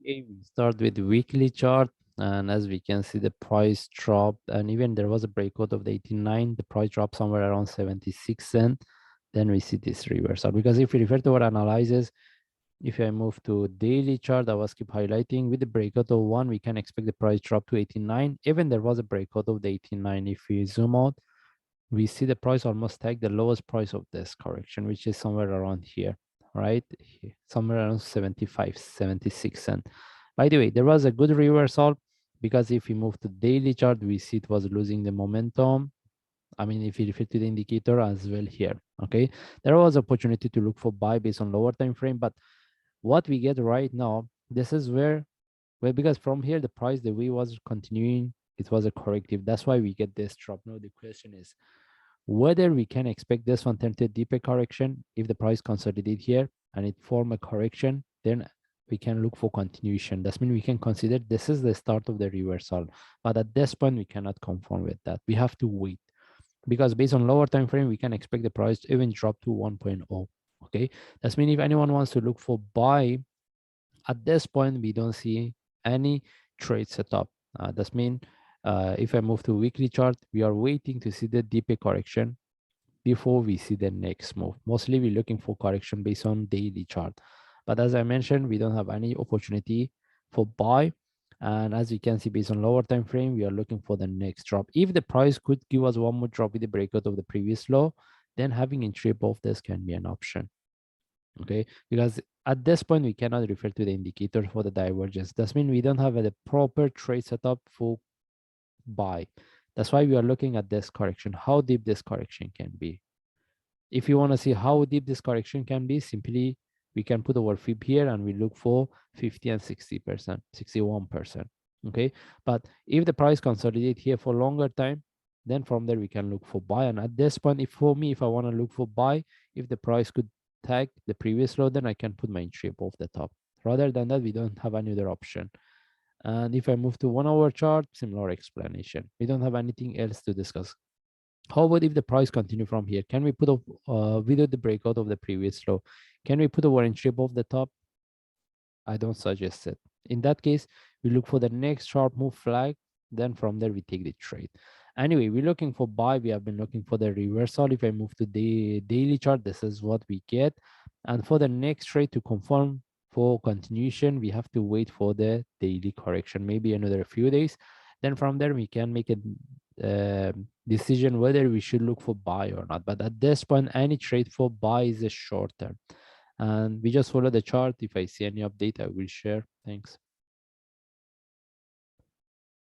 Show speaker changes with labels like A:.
A: Okay, we start with the weekly chart, and as we can see, the price dropped, and even there was a breakout of the 89. The price dropped somewhere around 76 cents. Then we see this reversal, because if we refer to our analysis, if I move to daily chart, I was keep highlighting with the breakout of one, we can expect the price drop to 89. Even there was a breakout of the 89. If we zoom out, we see the price almost take the lowest price of this correction, which is somewhere around here, right? Somewhere around 75, 76 cents. By the way, there was a good reversal, because if we move to daily chart, we see it was losing the momentum. I mean, if you refer to the indicator as well here, okay, there was opportunity to look for buy based on lower time frame. But what we get right now, this is where because from here the price, the way was continuing, it was a corrective. That's why we get this drop. Now the question is whether we can expect this one turn to a deeper correction. If the price consolidate here and it form a correction, then we can look for continuation. That means we can consider this is the start of the reversal. But at this point, we cannot confirm with that. We have to wait, because based on lower time frame, we can expect the price to even drop to 1.0. Okay, that means if anyone wants to look for buy at this point, we don't see any trade setup. That means if I move to weekly chart, we are waiting to see the deeper correction before we see the next move. Mostly we're looking for correction based on daily chart. But as I mentioned, we don't have any opportunity for buy. And as you can see, based on lower time frame, we are looking for the next drop. If the price could give us one more drop with the breakout of the previous low, then having entry above this can be an option. Okay, because at this point we cannot refer to the indicator for the divergence. That means we don't have a proper trade setup for buy. That's why we are looking at this correction, how deep this correction can be. If you want to see how deep this correction can be, simply we can put our fib here and we look for 50 and 60%, 61%. Okay, but if the price consolidate here for longer time, then from there we can look for buy. And at this point, if for me, if I want to look for buy, if the price could tag the previous low, then I can put my entry above the top. Rather than that, we don't have any other option. And if I move to 1 hour chart, similar explanation. We don't have anything else to discuss. How about if the price continue from here? Can we put up without the breakout of the previous low? Can we put our entry above the top? I don't suggest it. In that case, we look for the next sharp move flag. Then from there, we take the trade. Anyway, we're looking for buy. We have been looking for the reversal. If I move to the daily chart, this is what we get. And for the next trade to confirm for continuation, we have to wait for the daily correction, maybe another few days. Then from there, we can make a decision whether we should look for buy or not. But at this point, any trade for buy is a short term. And we just follow the chart. If I see any update, I will share. Thanks.